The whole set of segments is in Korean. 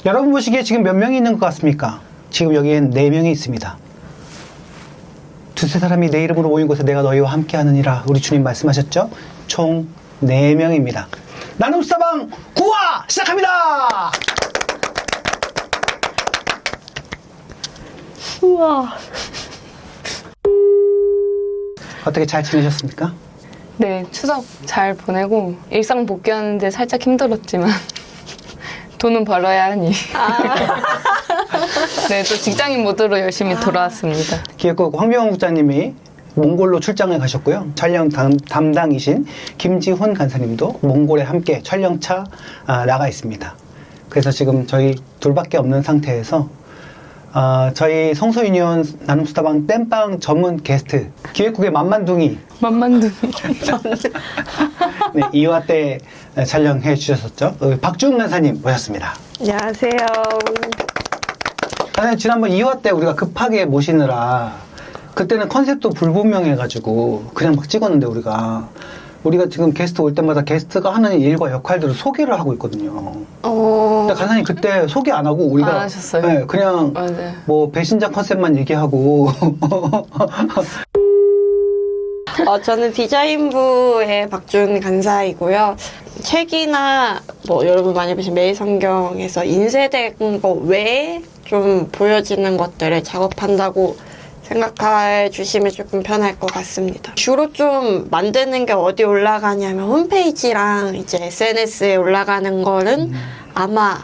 여러분 보시기에 지금 몇 명이 있는 것 같습니까? 지금 여기엔 4명이 있습니다. 두세 사람이 내 이름으로 모인 곳에 내가 너희와 함께 하느니라 우리 주님 말씀하셨죠? 총 4명입니다. 나눔 스타방 9화 시작합니다! 우와. 어떻게 잘 지내셨습니까? 네, 추석 잘 보내고 일상 복귀하는데 살짝 힘들었지만 돈은 벌어야 하니 네, 또 직장인 모드로 열심히 돌아왔습니다. 기획국 황병원 국장님이 몽골로 출장을 가셨고요. 촬영 담당이신 김지훈 간사님도 몽골에 함께 촬영차 나가 있습니다. 그래서 지금 저희 둘밖에 없는 상태에서 저희 성소유니온 나눔스타방 땜빵 전문 게스트 기획국의 만만둥이 만만둥이 네, 2화 때 촬영해 주셨었죠. 박주은 간사님 모셨습니다. 안녕하세요. 간사님 지난번 2화 때 우리가 급하게 모시느라 그때는 컨셉도 불분명해가지고 그냥 막 찍었는데 우리가 지금 게스트 올 때마다 게스트가 하는 일과 역할들을 소개를 하고 있거든요. 근데 간사님 그때 소개 안 하고 우리가 안 하셨어요? 네, 그냥 맞아요. 뭐 배신자 컨셉만 얘기하고 저는 디자인부의 박준 간사이고요. 책이나 뭐 여러분 많이 보신 매일성경에서 인쇄된 거 외에 좀 보여지는 것들을 작업한다고 생각해 주시면 조금 편할 것 같습니다. 주로 좀 만드는 게 어디 올라가냐면 홈페이지랑 이제 SNS에 올라가는 거는 아마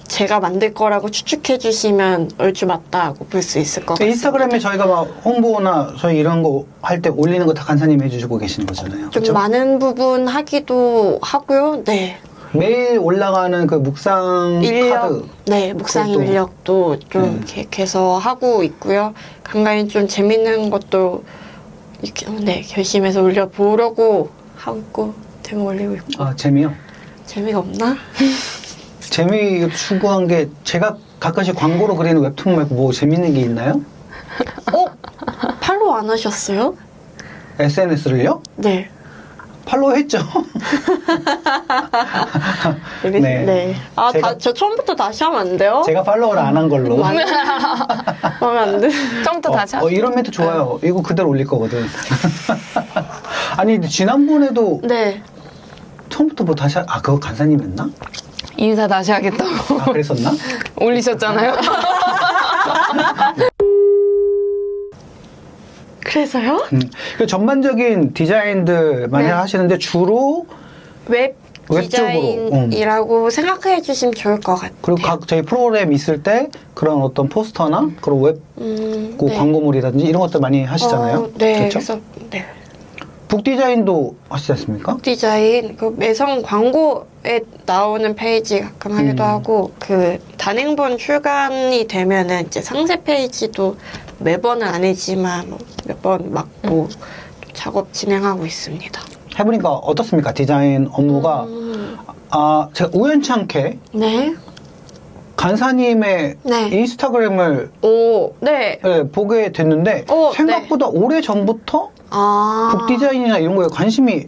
제가 만들 거라고 추측해 주시면 얼추 맞다고 볼 수 있을 것 같습니다. 인스타그램에 저희가 막 홍보나 저희 이런 거 할 때 올리는 거 다 간사님이 해주시고 계시는 거잖아요. 좀 그쵸? 많은 부분 하기도 하고요. 네. 매일 올라가는 그 묵상 카드 네, 묵상 그것도- 인력도 좀 계획해서 하고 있고요. 간간히 좀 재밌는 것도 이렇게 네, 결심해서 올려보려고 하고 있고, 제목 올리고 있고. 재미요? 재미가 없나? 재미 추구한 게 제가 가끔씩 광고로 그리는 웹툰 말고 뭐 재밌는 게 있나요? 팔로우 안 하셨어요? SNS를요? 네. 팔로우 했죠. 네. 네. 제가- 저 처음부터 다시 하면 안 돼요? 제가 팔로우를 안 한 걸로. 하면 안 돼. 처음부터 다시 하죠. 이런 멘트 좋아요. 이거 그대로 올릴 거거든. 아니, 근데 지난번에도 네. 처음부터 뭐 다시 그거 간사님이었나? 인사 다시 하겠다고 그랬었나? 올리셨잖아요. 그래서요? 그 전반적인 디자인들 많이 네. 하시는데 주로 웹 웹 쪽으로, 디자인이라고 생각해 주시면 좋을 것 같아요. 그리고 각 저희 프로그램 있을 때 그런 어떤 포스터나 그런 웹 네. 광고물이라든지 이런 것들 많이 하시잖아요. 네. 그렇죠? 그래서 네. 북 디자인도 하시지 않습니까? 디자인 그 매성 광고에 나오는 페이지 가끔 하기도 하고 그 단행본 출간이 되면은 이제 상세 페이지도 매번은 아니지만 몇 번 맡고 작업 진행하고 있습니다. 해보니까 어떻습니까? 디자인 업무가 제가 우연치 않게 네. 간사님의 네. 인스타그램을 오, 네. 보게 됐는데 생각보다 오래 전부터 북 디자인이나 이런 거에 관심이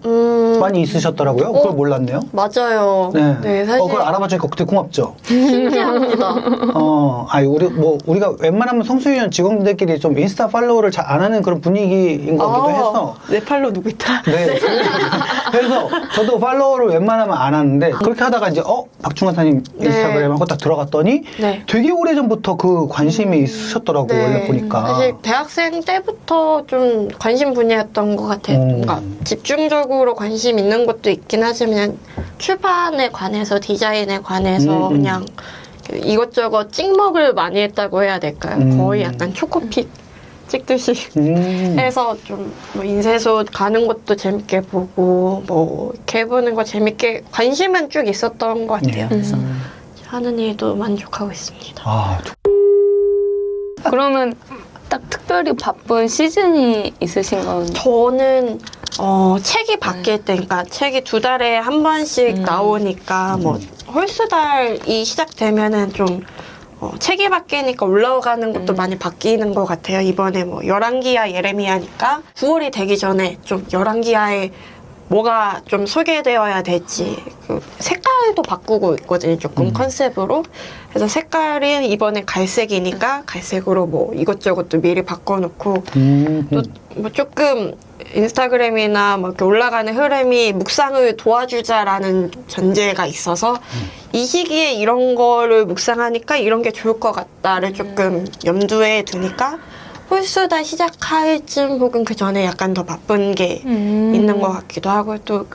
많이 있으셨더라고요. 그걸 몰랐네요. 맞아요. 네. 네, 사실 그걸 알아봐주니까 되게 고맙죠. 신기합니다. 우리가 웬만하면 성수유년 직원들끼리 좀 인스타 팔로우를 잘 안 하는 그런 분위기인 거기도 해서. 내 팔로 누구 있다. 네. 그래서 저도 팔로우를 웬만하면 안 하는데 그렇게 하다가 이제 박중환사님 인스타그램 하고 딱 들어갔더니 네. 되게 오래전부터 그 관심이 있으셨더라고요. 원래 보니까. 사실 대학생 때부터 좀 관심 분야였던 것 같아요. 뭔가 집중적으로 관심 있는 것도 있긴 하지만 출판에 관해서 디자인에 관해서 그냥 이것저것 찍먹을 많이 했다고 해야 될까요? 거의 약간 초코픽 찍듯이 해서 좀 뭐 인쇄소 가는 것도 재밌게 보고 뭐 이렇게 해보는 거 재밌게 관심은 쭉 있었던 것 같아요. 그래서 하는 일도 만족하고 있습니다. 그러면 딱 특별히 바쁜 시즌이 있으신 건? 저는 책이 바뀔 때, 그러니까 책이 2달에 한 번씩 나오니까 뭐 홀수달이 시작되면은 좀 책이 바뀌니까 올라가는 것도 많이 바뀌는 것 같아요. 이번에 뭐 열왕기하 예레미야니까 9월이 되기 전에 좀 열왕기하의 뭐가 좀 소개되어야 될지 그 색깔도 바꾸고 있거든요. 조금 컨셉으로. 그래서 색깔은 이번에 갈색이니까 갈색으로 뭐 이것저것도 미리 바꿔놓고 또 뭐 조금 인스타그램이나 뭐 이렇게 올라가는 흐름이 묵상을 도와주자라는 전제가 있어서 이 시기에 이런 거를 묵상하니까 이런 게 좋을 것 같다를 조금 염두에 두니까 홀수다 시작할 쯤 혹은 그 전에 약간 더 바쁜 게 있는 것 같기도 하고 또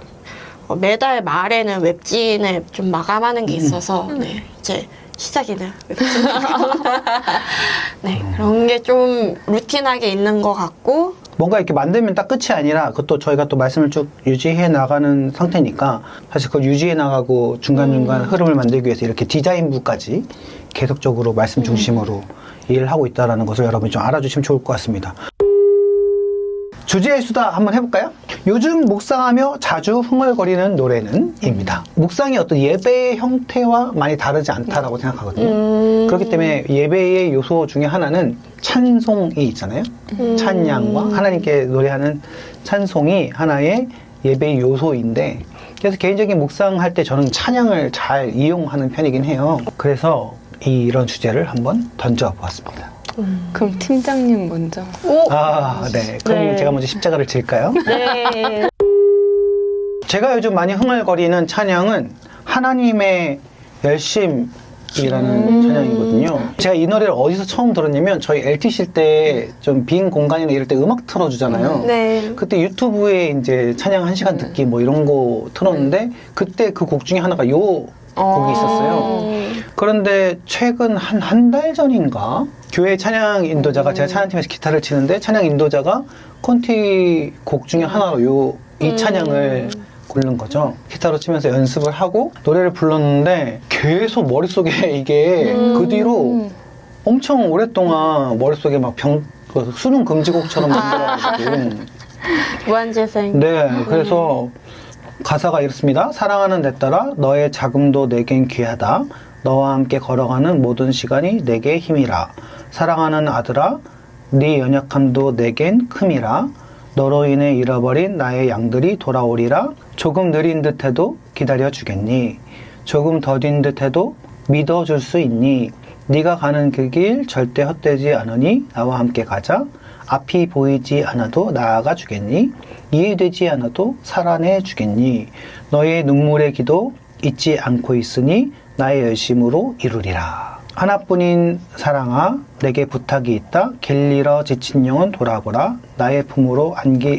매달 말에는 웹진을 좀 마감하는 게 있어서 네, 이제 시작이네요. 네, 그런 게 좀 루틴하게 있는 것 같고 뭔가 이렇게 만들면 딱 끝이 아니라 그것도 저희가 또 말씀을 쭉 유지해 나가는 상태니까 사실 그걸 유지해 나가고 중간중간 흐름을 만들기 위해서 이렇게 디자인부까지 계속적으로 말씀 중심으로 일을 하고 있다는 것을 여러분이 좀 알아주시면 좋을 것 같습니다. 주제의 수다 한번 해볼까요? 요즘 묵상하며 자주 흥얼거리는 노래는 입니다. 묵상이 어떤 예배의 형태와 많이 다르지 않다라고 생각하거든요. 그렇기 때문에 예배의 요소 중에 하나는 찬송이 있잖아요. 찬양과 하나님께 노래하는 찬송이 하나의 예배의 요소인데 그래서 개인적인 묵상할 때 저는 찬양을 잘 이용하는 편이긴 해요. 그래서 이런 주제를 한번 던져보았습니다. 그럼 팀장님 먼저. 네. 그럼 네. 제가 먼저 십자가를 질까요? 네. 제가 요즘 많이 흥얼거리는 찬양은 하나님의 열심이라는 찬양이거든요. 제가 이 노래를 어디서 처음 들었냐면 저희 LT실 때 좀 빈 공간이나 이럴 때 음악 틀어주잖아요. 네. 그때 유튜브에 이제 찬양 1시간 듣기 뭐 이런 거 틀었는데 그때 그 곡 중에 하나가 요 곡이 있었어요. 그런데 최근 한 달 전인가 교회 찬양 인도자가 제가 찬양팀에서 기타를 치는데 찬양 인도자가 콘티 곡 중에 하나로 이 찬양을 고른 거죠. 기타로 치면서 연습을 하고 노래를 불렀는데 계속 머릿속에 이게 그 뒤로 엄청 오랫동안 머릿속에 막 수능 금지곡처럼 만들어가지고 무한재생. 네, 그래서 가사가 이렇습니다. 사랑하는 내 딸아, 너의 자금도 내겐 귀하다. 너와 함께 걸어가는 모든 시간이 내게 힘이라. 사랑하는 아들아, 네 연약함도 내겐 큼이라. 너로 인해 잃어버린 나의 양들이 돌아오리라. 조금 느린 듯해도 기다려주겠니? 조금 더딘 듯해도 믿어줄 수 있니? 네가 가는 그 길 절대 헛되지 않으니 나와 함께 가자. 앞이 보이지 않아도 나아가 주겠니? 이해되지 않아도 살아내 주겠니? 너의 눈물의 기도 잊지 않고 있으니 나의 열심으로 이루리라. 하나뿐인 사랑아, 내게 부탁이 있다. 길 잃어 지친 영혼 돌아보라. 나의 품으로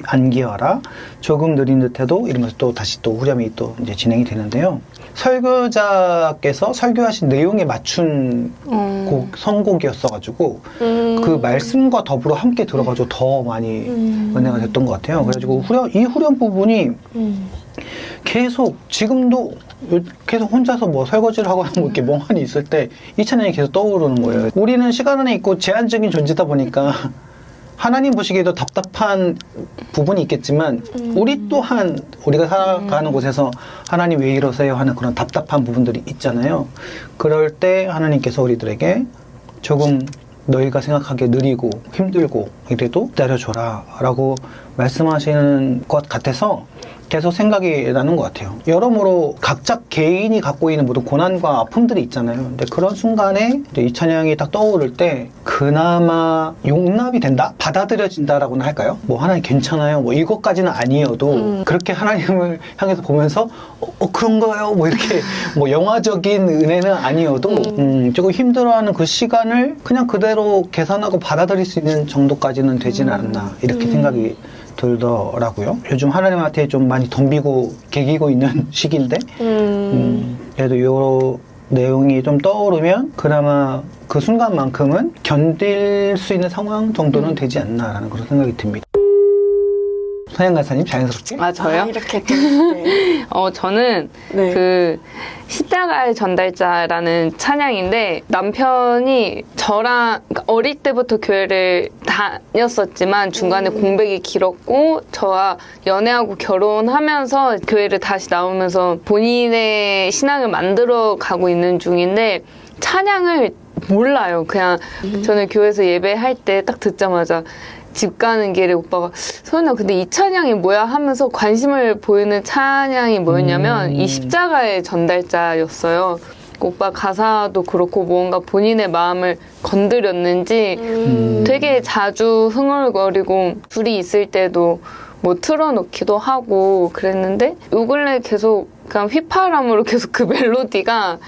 안기어라. 조금 느린 듯해도 이러면서 또 다시 또 후렴이 또 이제 진행이 되는데요. 설교자께서 설교하신 내용에 맞춘 선곡이었어가지고 그 말씀과 더불어 함께 들어가지고 더 많이 은혜가 됐던 것 같아요. 그래가지고 이 후렴 부분이 계속 지금도 계속 혼자서 뭐 설거지를 하거나 뭐 이렇게 멍하니 있을 때 이 찬양이 계속 떠오르는 거예요. 우리는 시간 안에 있고 제한적인 존재다 보니까 하나님 보시기에도 답답한 부분이 있겠지만 우리 또한 우리가 살아가는 곳에서 하나님 왜 이러세요 하는 그런 답답한 부분들이 있잖아요. 그럴 때 하나님께서 우리들에게 조금 너희가 생각하기에 느리고 힘들고 이래도 기다려줘라 라고 말씀하시는 것 같아서 계속 생각이 나는 것 같아요. 여러모로 각자 개인이 갖고 있는 모든 고난과 아픔들이 있잖아요. 근데 그런 순간에 이 찬양이 딱 떠오를 때 그나마 용납이 된다? 받아들여진다라고나 할까요? 뭐 하나님 괜찮아요. 뭐 이것까지는 아니어도 그렇게 하나님을 향해서 보면서 그런가요? 뭐 이렇게 뭐 영화적인 은혜는 아니어도 조금 힘들어하는 그 시간을 그냥 그대로 계산하고 받아들일 수 있는 정도까지는 되지는 않나 이렇게 생각이 들더라고요. 요즘 하나님한테 좀 많이 덤비고 개기고 있는 시기인데 그래도 이 내용이 좀 떠오르면 그나마 그 순간만큼은 견딜 수 있는 상황 정도는 되지 않나라는 그런 생각이 듭니다. 서양 간사님 자연스럽게. 저요? 이렇게. 네. 저는 네. 그 십자가의 전달자라는 찬양인데 남편이 저랑 어릴 때부터 교회를 다녔었지만 중간에 공백이 길었고 저와 연애하고 결혼하면서 교회를 다시 나오면서 본인의 신앙을 만들어 가고 있는 중인데 찬양을 몰라요. 그냥 저는 교회에서 예배할 때 딱 듣자마자 집 가는 길에 오빠가 소연아 근데 이 찬양이 뭐야 하면서 관심을 보이는 찬양이 뭐였냐면 이 십자가의 전달자였어요. 오빠 가사도 그렇고 뭔가 본인의 마음을 건드렸는지 되게 자주 흥얼거리고 둘이 있을 때도 뭐 틀어놓기도 하고 그랬는데 요 근래 계속 그냥 휘파람으로 계속 그 멜로디가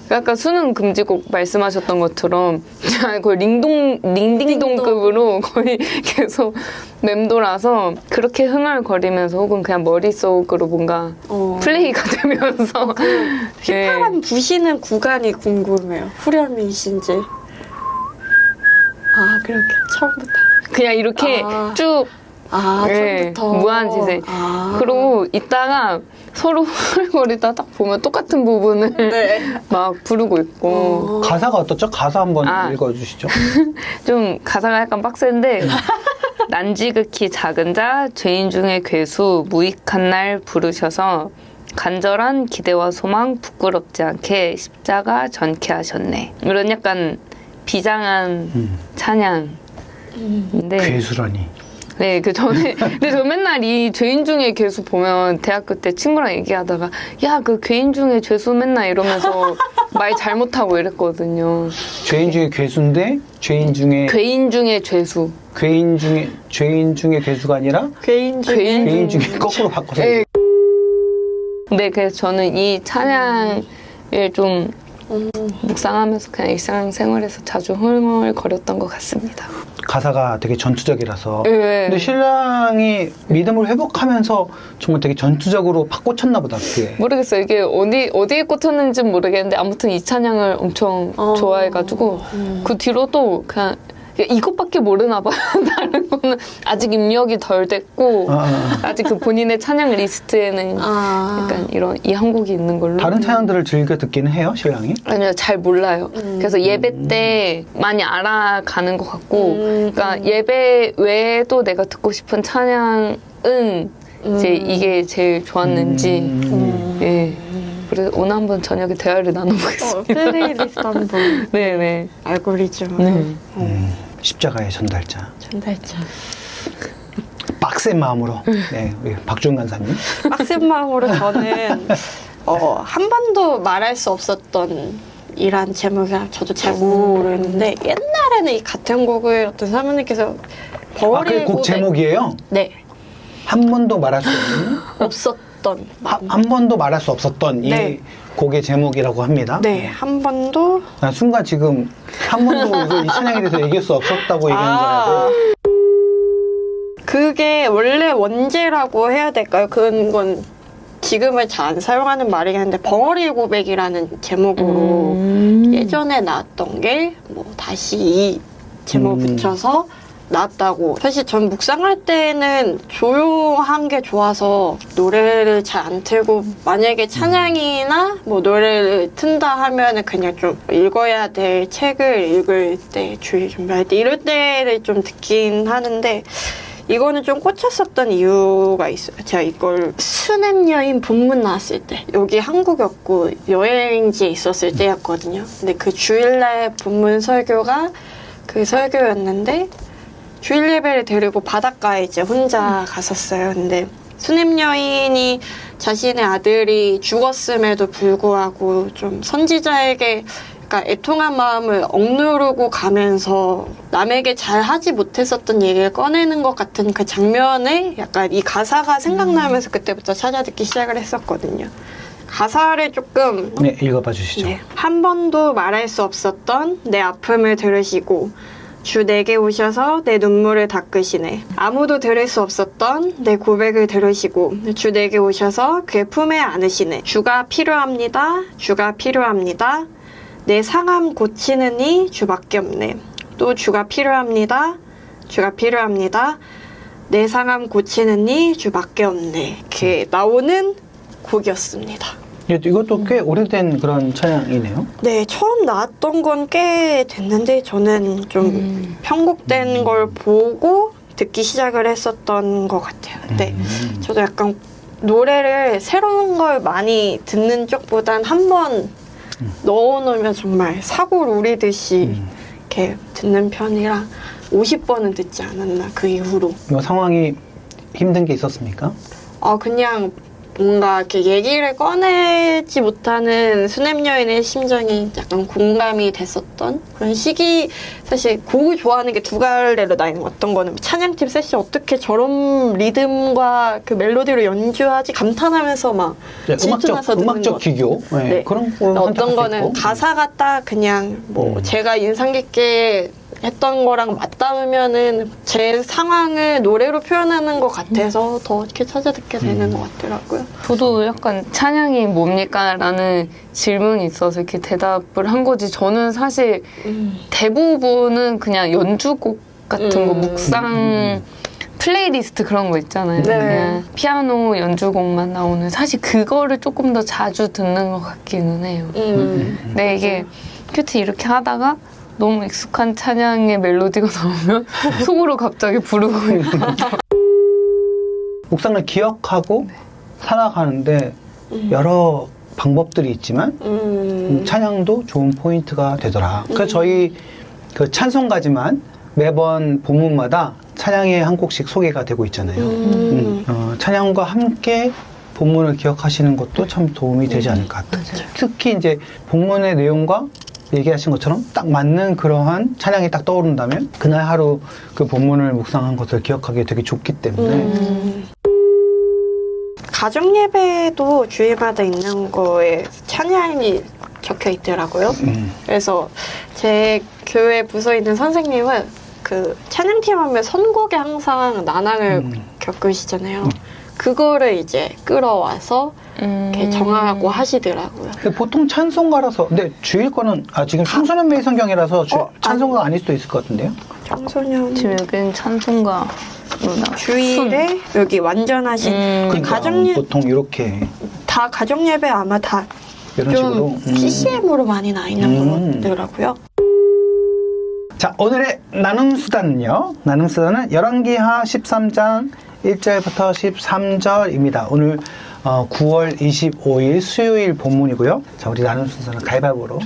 약간 수능 금지곡 말씀하셨던 것처럼 거의 링딩동급으로 거의 계속 맴돌아서 그렇게 흥얼거리면서 혹은 그냥 머릿속으로 뭔가 플레이가 되면서 휘파람 부시는 구간이 궁금해요. 후렴이신지. 아, 그렇게 처음부터. 그냥 이렇게 쭉 처음부터. 무한지세. 그리고 이따가 서로 흥얼거리다 딱 보면 똑같은 부분을 네. 막 부르고 있고 가사가 어떻죠? 가사 한번 아. 읽어주시죠. 좀 가사가 약간 빡센데 난 지극히 작은 자 죄인 중에 괴수 무익한 날 부르셔서 간절한 기대와 소망 부끄럽지 않게 십자가 전케 하셨네. 이런 약간 비장한 찬양인데 괴수라니. 네, 근데 저 맨날 이 죄인 중에 괴수 보면 대학교 때 친구랑 얘기하다가 야, 그 죄인 중에 죄수 맨날 이러면서 말 잘못하고 이랬거든요. 죄인 중에 괴수인데 죄인 중에 죄수. 죄인 중에 괴수가 아니라 괴인 죄인 중에 거꾸로 바꿔서. 네. 네, 그래서 저는 이 찬양을 좀 묵상하면서 그냥 일상생활에서 자주 흥얼거렸던 것 같습니다. 가사가 되게 전투적이라서. 네. 근데 신랑이 믿음을 회복하면서 정말 되게 전투적으로 팍 꽂혔나 보다. 그게. 모르겠어요. 이게 어디에 꽂혔는지는 모르겠는데 아무튼 이 찬양을 엄청 좋아해가지고 그 뒤로도 그냥 이것밖에 모르나 봐요. 다른 거는 아직 입력이 덜 됐고 아직 그 본인의 찬양 리스트에는 약간 이런 이 한 곡이 있는 걸로. 다른 찬양들을 즐겨 듣기는 해요, 신랑이? 아니요, 잘 몰라요. 그래서 예배 때 많이 알아가는 것 같고, 그러니까 예배 외에도 내가 듣고 싶은 찬양은 이제 이게 제일 좋았는지, 예. 그래서 오늘 한번 저녁에 대화를 나눠보겠습니다. 플레이리스트 한번 네네. 알고리즘. 네. 십자가의 전달자. 전달자. 빡센 마음으로. 네, 우리 박주은 간사님. 빡센 마음으로 저는 한 번도 말할 수 없었던 이란 제목이 저도 잘 모르는데 옛날에는 이 같은 곡을 어떤 사모님께서 그게 곡 제목이에요? 네. 한 번도 말할 수 없는? 없었던. 한 번도 말할 수 없었던 네. 이 곡의 제목이라고 합니다. 네, 한 번도. 난 순간 지금 한 번도 이 찬양에 대해서 얘기할 수 없었다고 얘기한 줄 알고. 그게 원래 원제라고 해야 될까요? 그건 지금은 잘 안 사용하는 말이긴 한데 벙어리 고백이라는 제목으로 예전에 나왔던 게 뭐 다시 이 제목 붙여서 나왔다고. 사실 전 묵상할 때는 조용한 게 좋아서 노래를 잘 안 틀고 만약에 찬양이나 뭐 노래를 튼다 하면은 그냥 좀 읽어야 될 책을 읽을 때 주일 준비할 때 이럴 때를 좀 듣긴 하는데 이거는 좀 꽂혔었던 이유가 있어요. 제가 이걸 스냅 여인 본문 나왔을 때 여기 한국이었고 여행지에 있었을 때였거든요. 근데 그 주일날 본문 설교가 그 설교였는데 주일 예배를 데리고 바닷가에 이제 혼자 갔었어요. 근데 스냅 여인이 자신의 아들이 죽었음에도 불구하고 좀 선지자에게 그러니까 애통한 마음을 억누르고 가면서 남에게 잘 하지 못했었던 얘기를 꺼내는 것 같은 그 장면에 약간 이 가사가 생각나면서 그때부터 찾아듣기 시작을 했었거든요. 가사를 조금 네, 읽어봐 주시죠. 네. 한 번도 말할 수 없었던 내 아픔을 들으시고 주 내게 오셔서 내 눈물을 닦으시네. 아무도 들을 수 없었던 내 고백을 들으시고 주 내게 오셔서 그의 품에 안으시네. 주가 필요합니다. 주가 필요합니다. 내 상함 고치는 이 주밖에 없네. 또 주가 필요합니다. 주가 필요합니다. 내 상함 고치는 이 주밖에 없네. 이렇게 나오는 곡이었습니다. 이것도 꽤 오래된 그런 찬양이네요. 네, 처음 나왔던 건 꽤 됐는데 저는 좀 편곡된 걸 보고 듣기 시작을 했었던 것 같아요. 근데 저도 약간 노래를 새로운 걸 많이 듣는 쪽보단 한번 넣어놓으면 정말 사골 우리듯이 이렇게 듣는 편이라 50번은 듣지 않았나 그 이후로. 이 상황이 힘든 게 있었습니까? 그냥 뭔가 이렇게 얘기를 꺼내지 못하는 수냄 여인의 심정이 약간 공감이 됐었던 그런 시기. 사실 곡을 좋아하는 게 두 갈래로 나뉘는 거. 어떤 거는 찬양팀 세션 어떻게 저런 리듬과 그 멜로디로 연주하지 감탄하면서 막 질투나서 듣는 음악적 거. 기교 네. 그런 거 어떤 거는 가사가 딱 그냥 뭐 제가 인상 깊게 했던 거랑 맞닿으면은 제 상황을 노래로 표현하는 것 같아서 더 이렇게 찾아 듣게 되는 것 같더라고요. 저도 약간 찬양이 뭡니까? 라는 질문이 있어서 이렇게 대답을 한 거지. 저는 사실 대부분은 그냥 연주곡 같은 거, 묵상 플레이리스트 그런 거 있잖아요. 네. 그냥 피아노 연주곡만 나오는, 사실 그거를 조금 더 자주 듣는 것 같기는 해요. 근데 이게 큐티 이렇게 하다가 너무 익숙한 찬양의 멜로디가 나오면 속으로 갑자기 부르고 있는 묵상을 기억하고 살아가는데 여러 방법들이 있지만 찬양도 좋은 포인트가 되더라. 그래서 저희 그 찬송가지만 매번 본문마다 찬양의 한 곡씩 소개가 되고 있잖아요. 찬양과 함께 본문을 기억하시는 것도 참 도움이 되지 않을까. 특히 이제 본문의 내용과 얘기하신 것처럼 딱 맞는 그러한 찬양이 딱 떠오른다면 그날 하루 그 본문을 묵상한 것을 기억하기 되게 좋기 때문에 가정 예배도 주일마다 있는 거에 찬양이 적혀 있더라고요. 그래서 제 교회 부서에 있는 선생님은 그 찬양팀 하면 선곡에 항상 난항을 겪으시잖아요. 그거를 이제 끌어와서 이렇게 정하고 하시더라고요. 보통 찬송가라서, 근데 주일 거는, 지금 청소년 매일 성경이라서 찬송가가 아닐 수도 있을 것 같은데요? 청소년. 지금 여기는 찬송가. 주일에 여기 완전하신 그러니까 가정 보통 이렇게 다 가정 예배 아마 다 이런 좀 식으로 PCM으로 많이 나 있는 것 같더라고요. 자, 오늘의 나눔수단은요. 나눔수단은 열왕기하 13장 1절부터 13절입니다. 오늘 9월 25일 수요일 본문이고요. 자, 우리 나눔수단은 가위바위보로.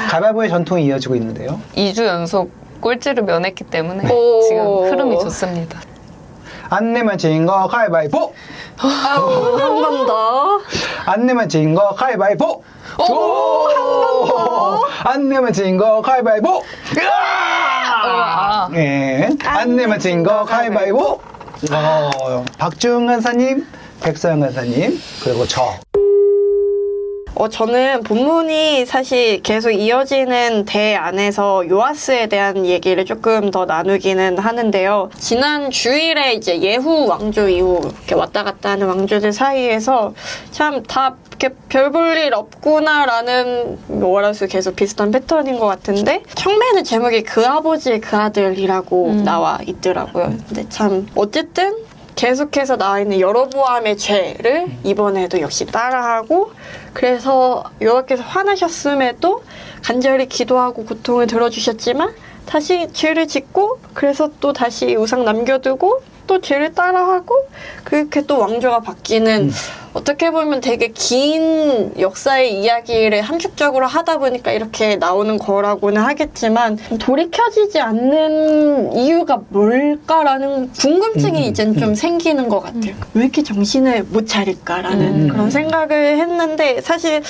가위바위보의 전통이 이어지고 있는데요. 2주 연속 꼴찌를 면했기 때문에 오. 지금 흐름이 좋습니다. 안 내면 진 거 가위바위보! 한 번 더. 안 내면 진 거 가위바위보! 안 내면 진 거 가위바위보! 예. 안 내면 진 거 가위바위보! 박주은 간사님, 백서영 간사님, 그리고 저. 저는 본문이 사실 계속 이어지는 대 안에서 요아스에 대한 얘기를 조금 더 나누기는 하는데요. 지난 주일에 이제 예후 왕조 이후 이렇게 왔다 갔다 하는 왕조들 사이에서 참 다 이렇게 별 볼 일 없구나라는 뭐라서 계속 비슷한 패턴인 것 같은데 처음에는 제목이 그 아버지의 그 아들이라고 나와 있더라고요. 근데 참 어쨌든 계속해서 나와 있는 여로보암의 죄를 이번에도 역시 따라하고 그래서 여호와께서 화나셨음에도 간절히 기도하고 고통을 들어주셨지만 다시 죄를 짓고 그래서 또 다시 우상 남겨두고 또 죄를 따라하고 그렇게 또 왕조가 바뀌는 어떻게 보면 되게 긴 역사의 이야기를 함축적으로 하다 보니까 이렇게 나오는 거라고는 하겠지만 돌이켜지지 않는 이유가 뭘까라는 궁금증이 이젠 좀 생기는 것 같아요. 왜 이렇게 정신을 못 차릴까라는 그런 생각을 했는데 사실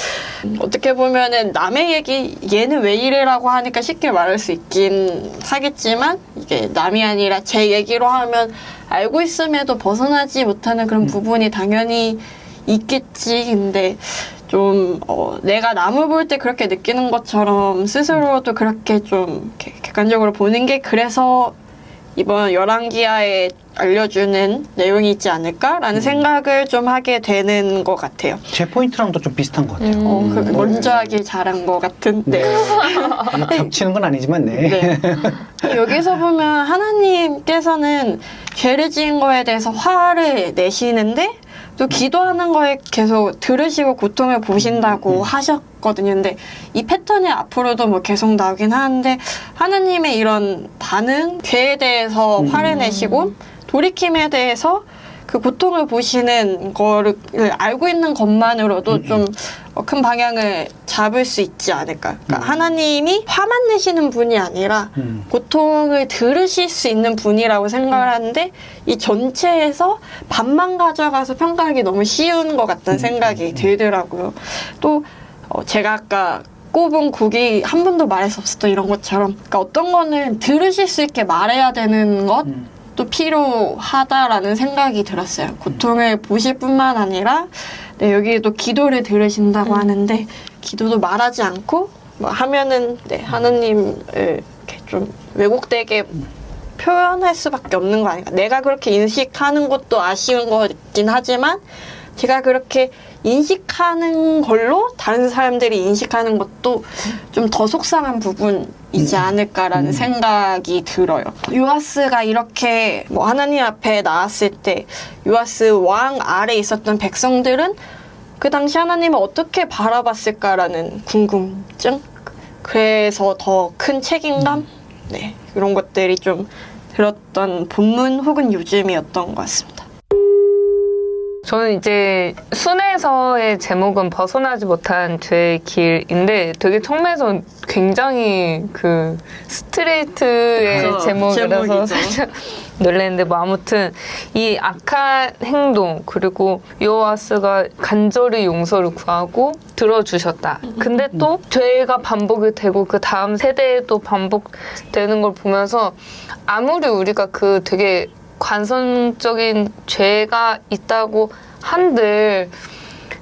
어떻게 보면은 남의 얘기 얘는 왜 이래라고 하니까 쉽게 말할 수 있긴 하겠지만 이게 남이 아니라 제 얘기로 하면 알고 있음에도 벗어나지 못하는 그런 부분이 당연히 있겠지. 근데 좀 내가 남을 볼 때 그렇게 느끼는 것처럼 스스로도 그렇게 좀 객관적으로 보는 게 그래서 이번 열왕기하에 알려주는 내용이 있지 않을까라는 생각을 좀 하게 되는 것 같아요. 제 포인트랑도 좀 비슷한 것 같아요. 먼저 하길 잘한 것 같은데. 겹치는 건 아니지만 네. 여기서 보면 하나님께서는 죄를 지은 거에 대해서 화를 내시는데 또 기도하는 거에 계속 들으시고 고통을 보신다고 하셨거든요. 근데 이 패턴이 앞으로도 뭐 계속 나오긴 하는데 하나님의 이런 반응, 죄에 대해서 화를 내시고 돌이킴에 대해서 그 고통을 보시는 거를 알고 있는 것만으로도 좀 큰 방향을 잡을 수 있지 않을까. 그러니까 하나님이 화만 내시는 분이 아니라 고통을 들으실 수 있는 분이라고 생각을 하는데 이 전체에서 반만 가져가서 평가하기 너무 쉬운 것 같다는 생각이 들더라고요. 또 제가 아까 꼽은 곡이 한 번도 말할 수 없었던 이런 것처럼 그러니까 어떤 거는 들으실 수 있게 말해야 되는 것도 필요하다라는 생각이 들었어요. 고통을 보실 뿐만 아니라 네, 여기에도 기도를 들으신다고 하는데 기도도 말하지 않고 뭐 하면은 네, 하나님을 이렇게 좀 왜곡되게 표현할 수밖에 없는 거 아닌가. 내가 그렇게 인식하는 것도 아쉬운 거긴 하지만 제가 그렇게 인식하는 걸로 다른 사람들이 인식하는 것도 좀 더 속상한 부분이지 않을까라는 생각이 들어요. 요아스가 이렇게 뭐 하나님 앞에 나왔을 때 요아스 왕 아래 있었던 백성들은 그 당시 하나님을 어떻게 바라봤을까라는 궁금증? 그래서 더 큰 책임감? 네, 이런 것들이 좀 들었던 본문 혹은 요즘이었던 것 같습니다. 저는 이제 순에서의 제목은 벗어나지 못한 죄의 길인데 되게 처음에서 굉장히 그 스트레이트의 그렇죠. 제목이라서 제목이죠. 살짝 놀랐는데 뭐 아무튼 이 악한 행동 그리고 여호와스가 간절히 용서를 구하고 들어주셨다. 근데 또 죄가 반복이 되고 그 다음 세대에도 반복되는 걸 보면서 아무리 우리가 그 되게 관성적인 죄가 있다고 한들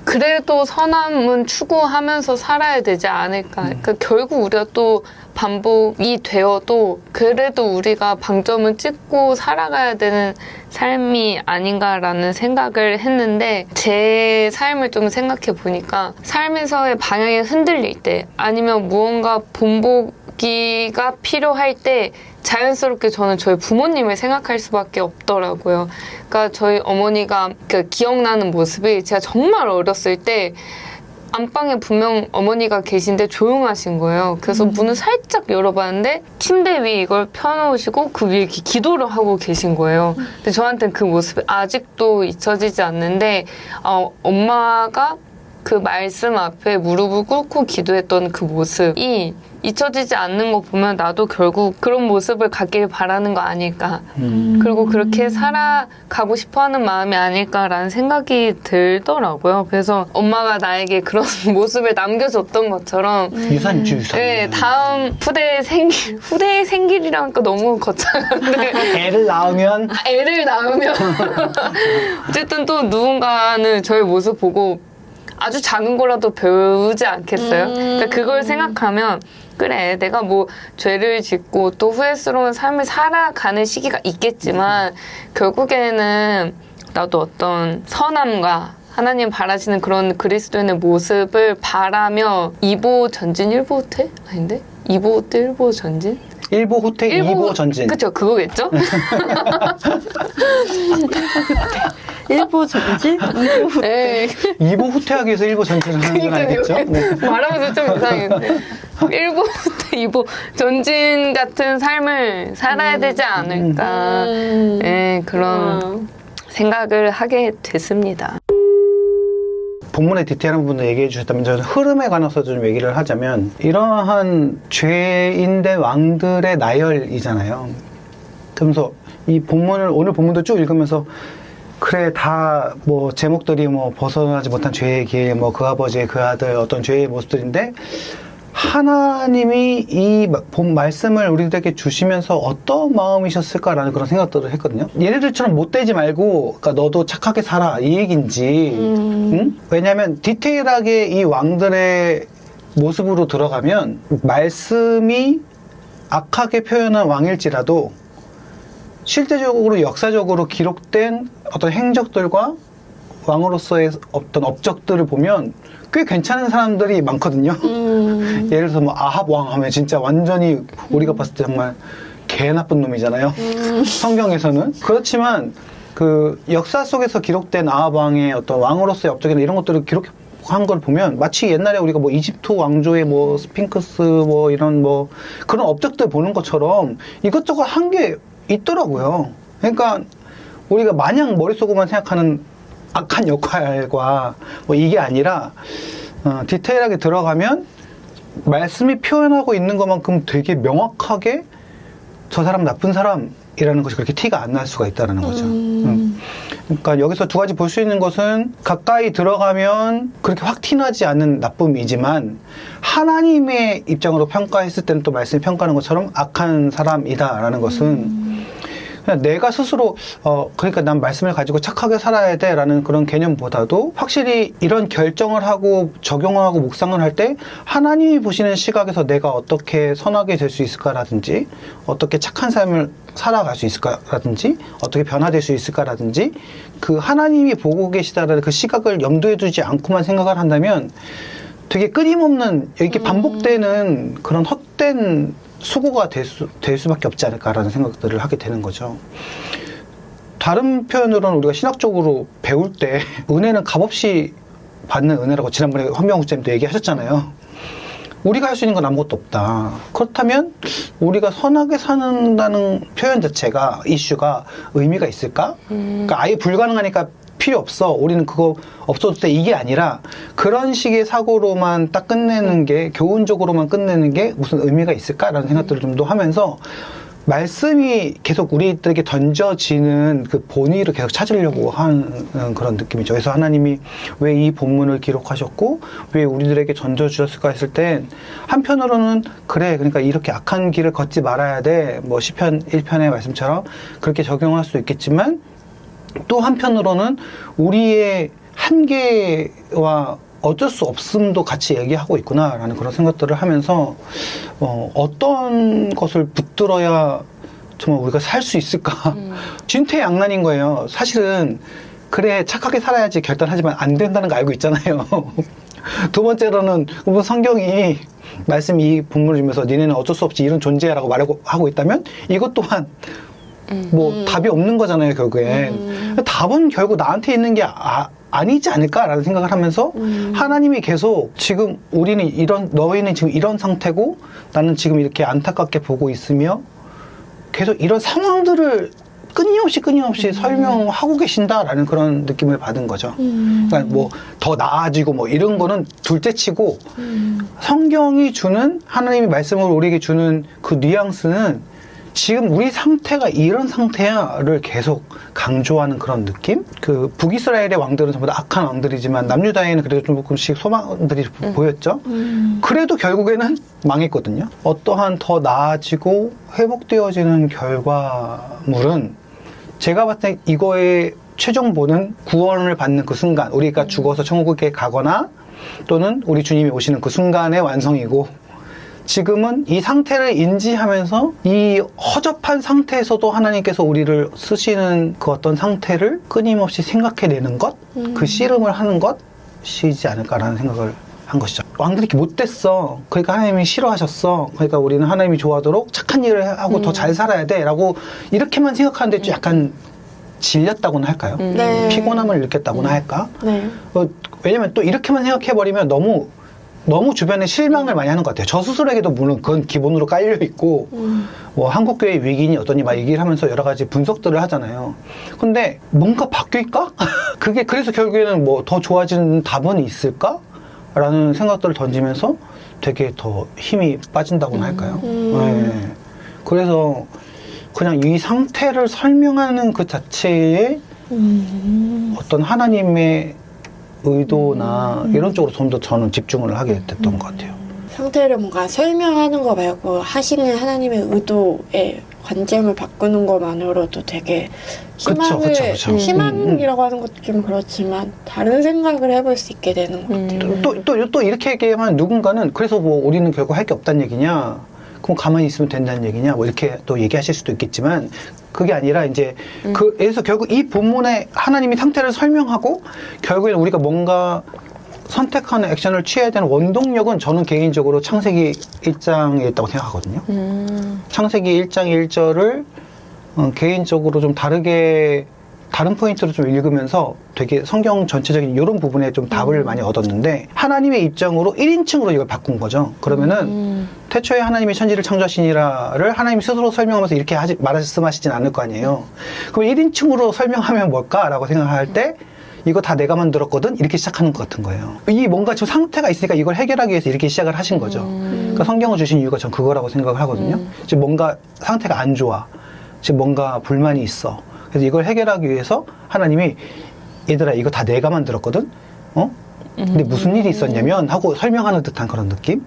그래도 선함은 추구하면서 살아야 되지 않을까. 그러니까 결국 우리가 또 반복이 되어도 그래도 우리가 방점을 찍고 살아가야 되는 삶이 아닌가라는 생각을 했는데 제 삶을 좀 생각해 보니까 삶에서의 방향이 흔들릴 때 아니면 무언가 본보기가 필요할 때 자연스럽게 저는 저희 부모님을 생각할 수밖에 없더라고요. 그러니까 저희 어머니가 기억나는 모습이 제가 정말 어렸을 때 안방에 분명 어머니가 계신데 조용하신 거예요. 그래서 문을 살짝 열어봤는데 침대 위에 이걸 펴놓으시고 그 위에 이렇게 기도를 하고 계신 거예요. 근데 저한테는 그 모습이 아직도 잊혀지지 않는데 엄마가 그 말씀 앞에 무릎을 꿇고 기도했던 그 모습이 잊혀지지 않는 거 보면 나도 결국 그런 모습을 갖길 바라는 거 아닐까. 그리고 그렇게 살아가고 싶어하는 마음이 아닐까라는 생각이 들더라고요. 그래서 엄마가 나에게 그런 모습을 남겨줬던 것처럼 유산이죠, 유산. 네, 다음 후대의 생길이라니까 너무 거창한데 애를 낳으면 애를 낳으면 어쨌든 또 누군가는 저의 모습 보고 아주 작은 거라도 배우지 않겠어요? 그러니까 그걸 생각하면 그래 내가 뭐 죄를 짓고 또 후회스러운 삶을 살아가는 시기가 있겠지만 결국에는 나도 어떤 선함과 하나님 바라시는 그런 그리스도인의 모습을 바라며 2보 전진 1보 후퇴? 아닌데? 2보 후퇴 1보 전진? 1보 후퇴, 2보 전진. 그쵸, 그거겠죠? 1보 전진? 2보 후퇴. 네. 2보 후퇴하기 위해서 1보 전진을 하는 건 아니겠죠? 네. 말하면서 좀 이상했는데 1보 후퇴 2보 전진 같은 삶을 살아야 되지 않을까 네, 그런 생각을 하게 됐습니다. 본문의 디테일한 부분을 얘기해 주셨다면 저는 흐름에 관해서 좀 얘기를 하자면 이러한 죄인대 왕들의 나열이잖아요. 그러면서 이 본문을 오늘 본문도 쭉 읽으면서 그래 다 뭐 제목들이 뭐 벗어나지 못한 죄의 길, 뭐 그 아버지의 그 아들 어떤 죄의 모습들인데 하나님이 이 본 말씀을 우리들에게 주시면서 어떤 마음이셨을까라는 그런 생각들을 했거든요. 얘네들처럼 못되지 말고, 그러니까 너도 착하게 살아 이 얘기인지. 응? 왜냐하면 디테일하게 이 왕들의 모습으로 들어가면 말씀이 악하게 표현한 왕일지라도 실제적으로 역사적으로 기록된 어떤 행적들과 왕으로서의 어떤 업적들을 보면 꽤 괜찮은 사람들이 많거든요. 예를 들어서 뭐 아합 왕 하면 진짜 완전히 우리가 봤을 때 정말 개 나쁜 놈이잖아요. 성경에서는. 그렇지만 그 역사 속에서 기록된 아합 왕의 어떤 왕으로서의 업적이나 이런 것들을 기록한 걸 보면 마치 옛날에 우리가 뭐 이집트 왕조의 뭐 스핑크스 뭐 이런 뭐 그런 업적들 보는 것처럼 이것저것 한 게 있더라고요. 그러니까 우리가 마냥 머릿속으로만 생각하는 악한 역할과 뭐 이게 아니라 디테일하게 들어가면 말씀이 표현하고 있는 것만큼 되게 명확하게 저 사람 나쁜 사람이라는 것이 그렇게 티가 안 날 수가 있다는 거죠. 그러니까 여기서 두 가지 볼 수 있는 것은 가까이 들어가면 그렇게 확 티나지 않는 나쁨이지만 하나님의 입장으로 평가했을 때는 또 말씀이 평가하는 것처럼 악한 사람이다라는 것은 그냥 내가 스스로 그러니까 난 말씀을 가지고 착하게 살아야 돼라는 그런 개념보다도 확실히 이런 결정을 하고 적용을 하고 묵상을 할 때 하나님이 보시는 시각에서 내가 어떻게 선하게 될 수 있을까라든지 어떻게 착한 삶을 살아갈 수 있을까라든지 어떻게 변화될 수 있을까라든지 그 하나님이 보고 계시다라는 그 시각을 염두에 두지 않고만 생각을 한다면 되게 끊임없는 이렇게 반복되는 그런 헛된 수고가 될 수밖에 없지 않을까라는 생각들을 하게 되는 거죠. 다른 표현으로는 우리가 신학적으로 배울 때 은혜는 값없이 받는 은혜라고 지난번에 헌병 목사님도 얘기하셨잖아요. 우리가 할 수 있는 건 아무것도 없다. 그렇다면 우리가 선하게 사는다는 표현 자체가 이슈가 의미가 있을까? 그러니까 아예 불가능하니까 필요 없어. 우리는 그거 없어도 돼. 이게 아니라 그런 식의 사고로만 딱 끝내는 게 교훈적으로만 끝내는 게 무슨 의미가 있을까라는 생각들을 좀 더 하면서 말씀이 계속 우리들에게 던져지는 그 본의를 계속 찾으려고 하는 그런 느낌이죠. 그래서 하나님이 왜 이 본문을 기록하셨고 왜 우리들에게 던져주셨을까 했을 땐 한편으로는 그래 그러니까 이렇게 악한 길을 걷지 말아야 돼. 뭐 시편 1편의 말씀처럼 그렇게 적용할 수 있겠지만 또 한편으로는 우리의 한계와 어쩔 수 없음도 같이 얘기하고 있구나라는 그런 생각들을 하면서 어떤 것을 붙들어야 정말 우리가 살 수 있을까? 진퇴양난인 거예요. 사실은 그래 착하게 살아야지 결단하지만 안 된다는 거 알고 있잖아요. 두 번째로는 성경이 말씀 이 본문을 주면서 니네는 어쩔 수 없이 이런 존재라고 말하고 있다면 이것 또한 뭐 답이 없는 거잖아요, 결국엔. 답은 결국 나한테 있는 게 아니지 않을까라는 생각을 하면서 하나님이 계속 지금 너희는 지금 이런 상태고 나는 지금 이렇게 안타깝게 보고 있으며 계속 이런 상황들을 끊임없이 설명하고 계신다라는 그런 느낌을 받은 거죠. 그러니까 뭐 더 나아지고 뭐 이런 거는 둘째 치고 성경이 주는 하나님의 말씀을 우리에게 주는 그 뉘앙스는 지금 우리 상태가 이런 상태야를 계속 강조하는 그런 느낌? 그 북이스라엘의 왕들은 전부 다 악한 왕들이지만 남유다에는 그래도 좀 조금씩 소망들이 보였죠. 그래도 결국에는 망했거든요. 어떠한 더 나아지고 회복되어지는 결과물은 제가 봤을 때 이거의 최종본은 구원을 받는 그 순간 우리가 죽어서 천국에 가거나 또는 우리 주님이 오시는 그 순간의 완성이고 지금은 이 상태를 인지하면서 이 허접한 상태에서도 하나님께서 우리를 쓰시는 그 어떤 상태를 끊임없이 생각해내는 것, 그 씨름을 하는 것이지 않을까라는 생각을 한 것이죠. 왕들이 이렇게 못됐어. 그러니까 하나님이 싫어하셨어. 그러니까 우리는 하나님이 좋아하도록 착한 일을 하고 더 잘 살아야 돼. 라고 이렇게만 생각하는데 좀 약간 질렸다고나 할까요? 네. 피곤함을 느꼈다고나 할까? 네. 왜냐면 또 이렇게만 생각해버리면 너무 주변에 실망을 많이 하는 것 같아요. 저 스스로에게도 물론 그건 기본으로 깔려있고, 뭐, 한국교회 위기니 어떠니 막 얘기를 하면서 여러 가지 분석들을 하잖아요. 근데 뭔가 바뀔까? 그래서 결국에는 뭐 더 좋아지는 답은 있을까? 라는 생각들을 던지면서 되게 더 힘이 빠진다고나 할까요? 네. 그래서 그냥 이 상태를 설명하는 그 자체에 어떤 하나님의 의도나 이런 쪽으로 좀 더 저는 집중을 하게 됐던 것 같아요. 상태를 뭔가 설명하는 거 말고 하시는 하나님의 의도에 관점을 바꾸는 것만으로도 되게 희망이라고 하는 것도 좀 그렇지만 다른 생각을 해볼 수 있게 되는 것 같아요. 또 이렇게 얘기하면 누군가는 그래서 뭐 우리는 결국 할 게 없다는 얘기냐 그럼 가만히 있으면 된다는 얘기냐 뭐 이렇게 또 얘기하실 수도 있겠지만 그게 아니라 이제 그래서 결국 이 본문에 하나님이 상태를 설명하고 결국에는 우리가 뭔가 선택하는 액션을 취해야 되는 원동력은 저는 개인적으로 창세기 1장에 있다고 생각하거든요. 창세기 1장 1절을 개인적으로 좀 다르게 다른 포인트로 좀 읽으면서 되게 성경 전체적인 이런 부분에 좀 답을 많이 얻었는데, 하나님의 입장으로 1인칭으로 이걸 바꾼 거죠. 그러면은 태초에 하나님이 천지를 창조하시니라를 하나님이 스스로 설명하면서 이렇게 말씀하시진 않을 거 아니에요. 그럼 1인칭으로 설명하면 뭘까라고 생각할 때 이거 다 내가 만들었거든? 이렇게 시작하는 것 같은 거예요. 이 뭔가 지금 상태가 있으니까 이걸 해결하기 위해서 이렇게 시작을 하신 거죠. 그러니까 성경을 주신 이유가 전 그거라고 생각을 하거든요. 지금 뭔가 상태가 안 좋아. 지금 뭔가 불만이 있어. 그래서 이걸 해결하기 위해서 하나님이 얘들아 이거 다 내가 만들었거든? 근데 무슨 일이 있었냐면 하고 설명하는 듯한 그런 느낌?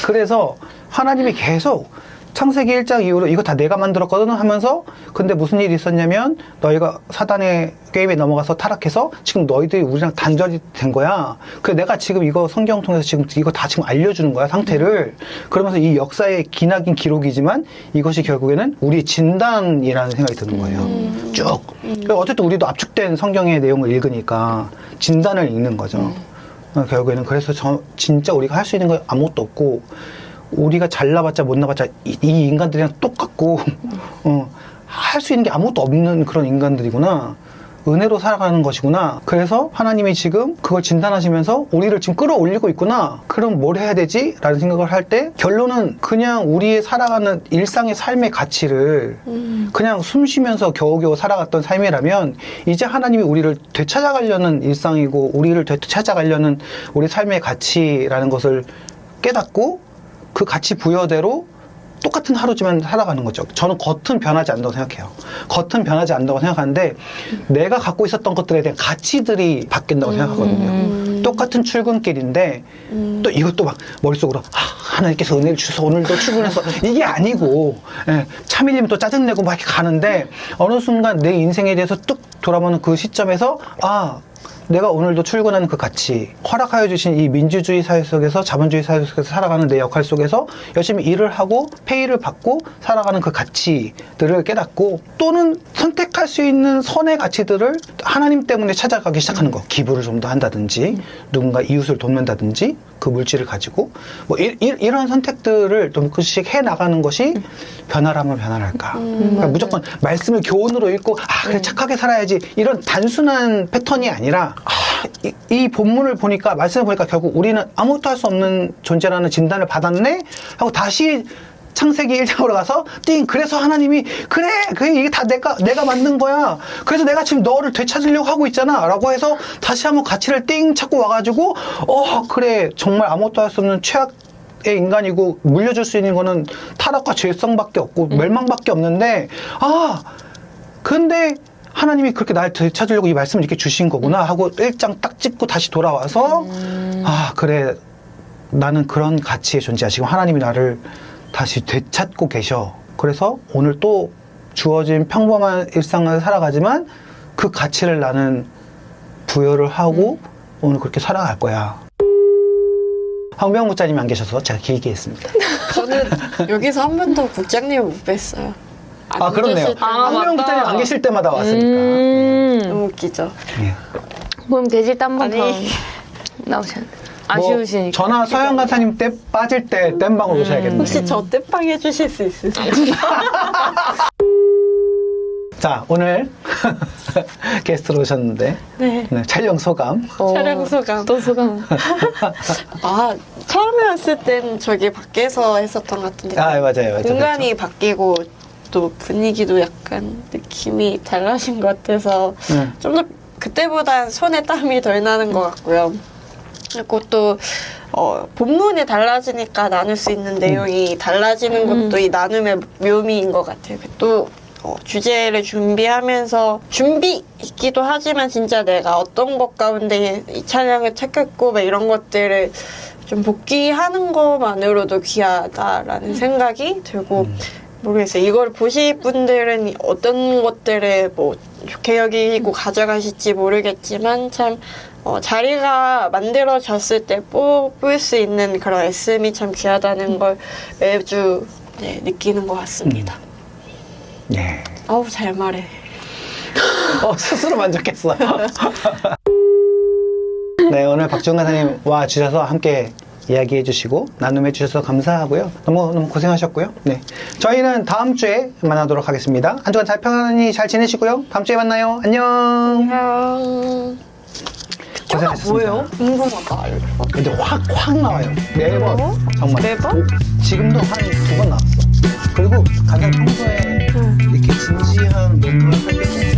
그래서 하나님이 계속 창세기 1장 이후로 이거 다 내가 만들었거든 하면서, 근데 무슨 일이 있었냐면 너희가 사단의 게임에 넘어가서 타락해서 지금 너희들이 우리랑 단절이 된 거야. 그래서 내가 지금 이거 성경 통해서 지금 이거 다 지금 알려주는 거야, 상태를. 그러면서 이 역사의 기나긴 기록이지만 이것이 결국에는 우리의 진단이라는 생각이 드는 거예요. 쭉. 그러니까 어쨌든 우리도 압축된 성경의 내용을 읽으니까 진단을 읽는 거죠. 결국에는 그래서 진짜 우리가 할 수 있는 건 아무것도 없고, 우리가 잘나봤자 못나봤자 이 인간들이랑 똑같고 할 수 있는 게 아무것도 없는 그런 인간들이구나, 은혜로 살아가는 것이구나. 그래서 하나님이 지금 그걸 진단하시면서 우리를 지금 끌어올리고 있구나. 그럼 뭘 해야 되지? 라는 생각을 할 때 결론은 그냥 우리의 살아가는 일상의 삶의 가치를 그냥 숨 쉬면서 겨우겨우 살아갔던 삶이라면, 이제 하나님이 우리를 되찾아가려는 일상이고 우리를 되찾아가려는 우리 삶의 가치라는 것을 깨닫고 그 가치 부여대로 똑같은 하루지만 살아가는 거죠. 저는 겉은 변하지 않는다고 생각해요. 겉은 변하지 않는다고 생각하는데 내가 갖고 있었던 것들에 대한 가치들이 바뀐다고 생각하거든요. 똑같은 출근길인데 또 이것도 막 머릿속으로 하나님께서 은혜를 주셔서 오늘도 출근해서 이게 아니고, 차 밀리면 또 짜증내고 막 이렇게 가는데 어느 순간 내 인생에 대해서 뚝 돌아보는 그 시점에서 내가 오늘도 출근하는 그 가치, 허락하여 주신 이 민주주의 사회 속에서, 자본주의 사회 속에서 살아가는 내 역할 속에서 열심히 일을 하고 페이를 받고 살아가는 그 가치들을 깨닫고, 또는 선택할 수 있는 선의 가치들을 하나님 때문에 찾아가기 시작하는 거. 기부를 좀 더 한다든지, 누군가 이웃을 돕는다든지, 그 물질을 가지고 뭐 이런 선택들을 조금씩 해 나가는 것이 변화라면 변화랄까. 그러니까 무조건 말씀을 교훈으로 읽고 그래 착하게 살아야지, 이런 단순한 패턴이 아니라 이 본문을 보니까, 말씀을 보니까 결국 우리는 아무것도 할 수 없는 존재라는 진단을 받았네 하고 다시 창세기 1장으로 가서 그래서 하나님이 그래 이게 다 내가 만든 거야. 그래서 내가 지금 너를 되찾으려고 하고 있잖아 라고 해서 다시 한번 가치를 찾고 와가지고 그래 정말 아무것도 할 수 없는 최악의 인간이고 물려줄 수 있는 거는 타락과 죄성밖에 없고 멸망밖에 없는데, 근데 하나님이 그렇게 날 되찾으려고 이 말씀을 이렇게 주신 거구나 하고 1장 딱 찍고 다시 돌아와서 그래 나는 그런 가치의 존재야. 지금 하나님이 나를 다시 되찾고 계셔. 그래서 오늘 또 주어진 평범한 일상을 살아가지만 그 가치를 나는 부여를 하고 오늘 그렇게 살아갈 거야. 황병 국장님이 안 계셔서 제가 길게 했습니다. 저는 여기서 한 번도 국장님을 못 뵀어요. 그렇네요. 황병 국장님 안 계실 때마다 왔으니까. 너무 웃기죠. 예. 그럼 계실 때 한 번 더 나오셨는데 아쉬우시니까. 저나 서영 간사님 때 빠질 때 땜방으로 오셔야겠네요. 혹시 저 땜빵 해주실 수 있으세요? 자, 오늘 게스트로 오셨는데 네. 촬영 소감. 촬영 소감. 또 소감. 처음에 왔을 땐 저기 밖에서 했었던 것 같은데. 맞아요. 공간이 바뀌고 또 분위기도 약간 느낌이 달라진 것 같아서 좀 더 그때보다 손에 땀이 덜 나는 것 같고요. 그리고 또 본문이 달라지니까 나눌 수 있는 내용이 달라지는 것도 이 나눔의 묘미인 것 같아요. 또 주제를 준비하면서 준비이기도 하지만 진짜 내가 어떤 것 가운데 이 찬양을 택했고 이런 것들을 좀 복귀하는 것만으로도 귀하다라는 생각이 들고 모르겠어요. 이걸 보실 분들은 어떤 것들을 좋게 여기고 가져가실지 모르겠지만 참 자리가 만들어졌을 때 뽑을 수 있는 그런 애씀이 참 귀하다는 걸 매주 느끼는 것 같습니다. 네. 아우 잘 말해. 스스로 만족했어. 네, 오늘 박지훈 간사님 와 주셔서 함께 이야기해 주시고 나눔해 주셔서 감사하고요. 너무 고생하셨고요. 네. 저희는 다음 주에 만나도록 하겠습니다. 한 주간 편안히 잘 지내시고요. 다음 주에 만나요. 안녕. 안녕. 고생하셨습니다. 뭐예요? 궁금하다. 근데 확 나와요. 매번. 어? 정말. 매번? 지금도 한 2번 나왔어. 그리고 가장 평소에 이렇게 진지한 녹음을 할 때